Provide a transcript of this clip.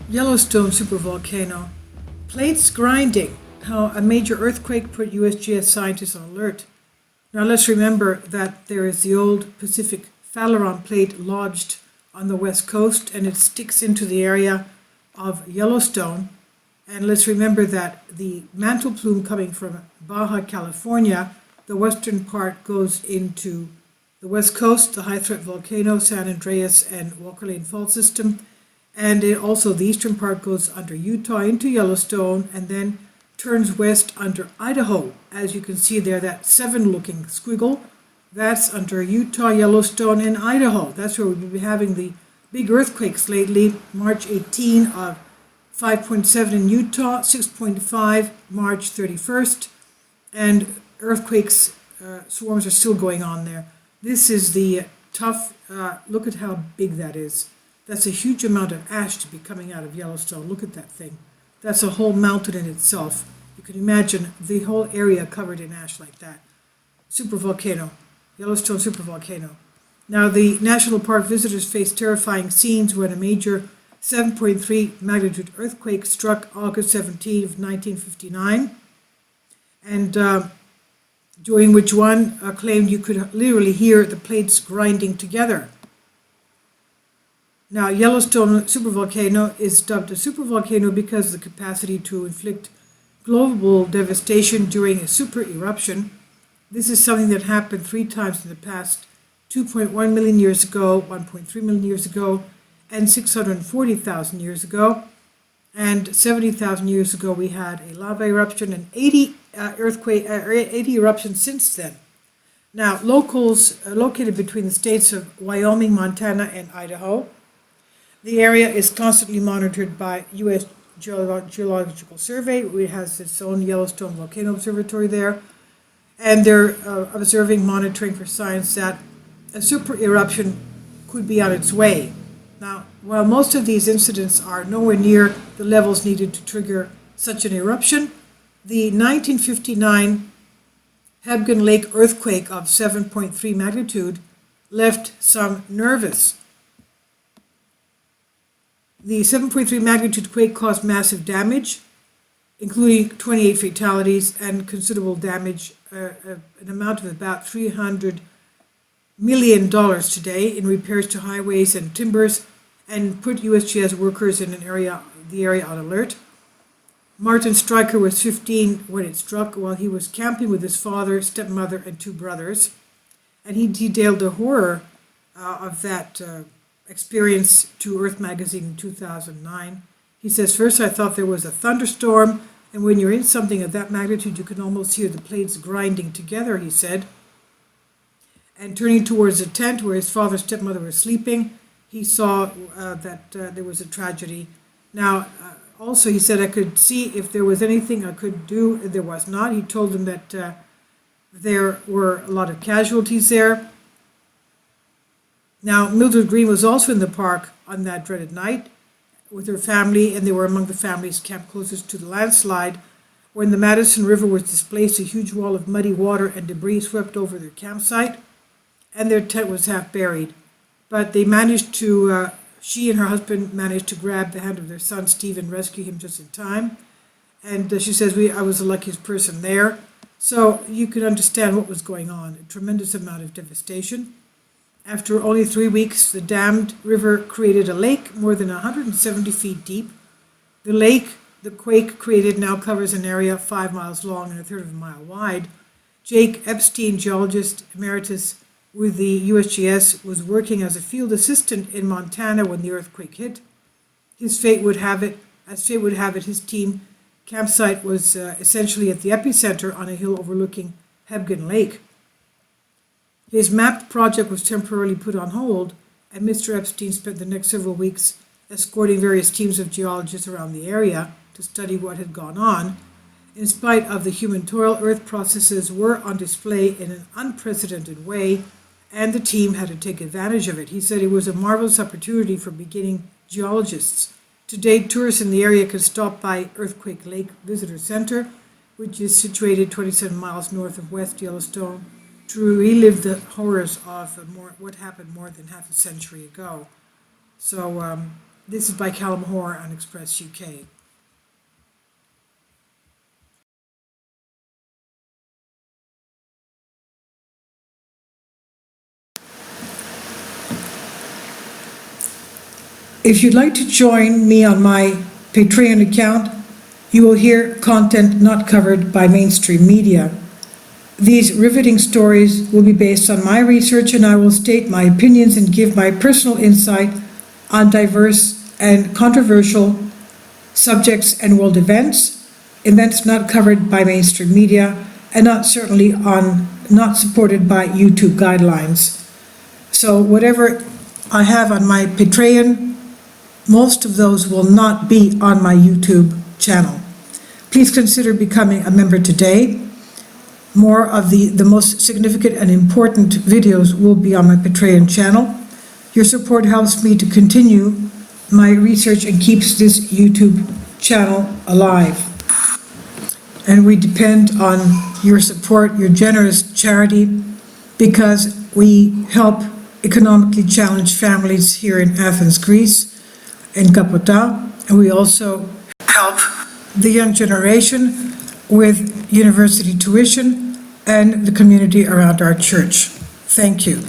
Yellowstone Supervolcano. Plates grinding. How a major earthquake put USGS scientists on alert. Now let's remember that there is the old Pacific Phaleron plate lodged on the west coast and it sticks into the area of Yellowstone. And let's remember that the mantle plume coming from Baja California, the western part goes into the west coast, the high threat volcano, San Andreas and Walker Lane Fault System. And also the eastern part goes under Utah into Yellowstone and then turns west under Idaho. As you can see there, that 7 looking squiggle, that's under Utah, Yellowstone, and Idaho. That's where we've been having the big earthquakes lately. March 18 of 5.7 in Utah, 6.5 March 31st, and earthquakes, swarms are still going on there. This is the tough, look at how big that is. That's a huge amount of ash to be coming out of Yellowstone. Look at that thing. That's a whole mountain in itself. You can imagine the whole area covered in ash like that. Supervolcano, Yellowstone Supervolcano. Now, the national park visitors faced terrifying scenes when a major 7.3 magnitude earthquake struck August 17 of 1959, and during which one claimed you could literally hear the plates grinding together. Now, Yellowstone Supervolcano is dubbed a supervolcano because of the capacity to inflict global devastation during a super eruption. This is something that happened 3 times in the past: 2.1 million years ago, 1.3 million years ago, and 640,000 years ago. And 70,000 years ago, we had a lava eruption and 80 eruptions since then. Now, locals located between the states of Wyoming, Montana, and Idaho. The area is constantly monitored by U.S. Geological Survey. It has its own Yellowstone Volcano Observatory there. And they're observing, monitoring for signs that a super eruption could be on its way. Now, while most of these incidents are nowhere near the levels needed to trigger such an eruption, the 1959 Hebgen Lake earthquake of 7.3 magnitude left some nervous. The 7.3 magnitude quake caused massive damage, including 28 fatalities and considerable damage, an amount of about $300 million today in repairs to highways and timbers, and put USGS workers in the area on alert. Martin Stryker was 15 when it struck while he was camping with his father, stepmother, and 2 brothers. And he detailed the horror of that experience to Earth Magazine in 2009. He says, "First I thought there was a thunderstorm, and when you're in something of that magnitude, you can almost hear the plates grinding together," he said. And turning towards the tent where his father and stepmother were sleeping, he saw that there was a tragedy. Now, also he said, "I could see if there was anything I could do." There was not. He told them that there were a lot of casualties there. Now, Mildred Green was also in the park on that dreaded night with her family, and they were among the families camped closest to the landslide. When the Madison River was displaced, a huge wall of muddy water and debris swept over their campsite, and their tent was half buried. But they managed to, she and her husband managed to grab the hand of their son, Steve, and rescue him just in time. And she says, I was the luckiest person there. So you could understand what was going on, a tremendous amount of devastation. After only 3 weeks, the dammed river created a lake more than 170 feet deep. The lake the quake created now covers an area 5 miles long and 1/3 of a mile wide. Jake Epstein, geologist emeritus with the USGS, was working as a field assistant in Montana when the earthquake hit. As fate would have it, his team campsite was essentially at the epicenter on a hill overlooking Hebgen Lake. His mapped project was temporarily put on hold, and Mr. Epstein spent the next several weeks escorting various teams of geologists around the area to study what had gone on. In spite of the human toil, Earth processes were on display in an unprecedented way, and the team had to take advantage of it. He said it was a marvelous opportunity for beginning geologists. To date, tourists in the area can stop by Earthquake Lake Visitor Center, which is situated 27 miles north of West Yellowstone, to relive the horrors of what happened more than half a century ago. So This is by Callum Hoare on Express UK. If you'd like to join me on my Patreon account, you will hear content not covered by mainstream media. These riveting stories will be based on my research, and I will state my opinions and give my personal insight on diverse and controversial subjects and world events not covered by mainstream media, and not supported by YouTube guidelines. So whatever I have on my Patreon, most of those will not be on my YouTube channel. Please consider becoming a member today. More of the most significant and important videos will be on my Patreon channel. Your support helps me to continue my research and keeps this YouTube channel alive. And we depend on your support, your generous charity, because we help economically challenged families here in Athens, Greece, in Kapota, and we also help the young generation with university tuition and the community around our church. Thank you.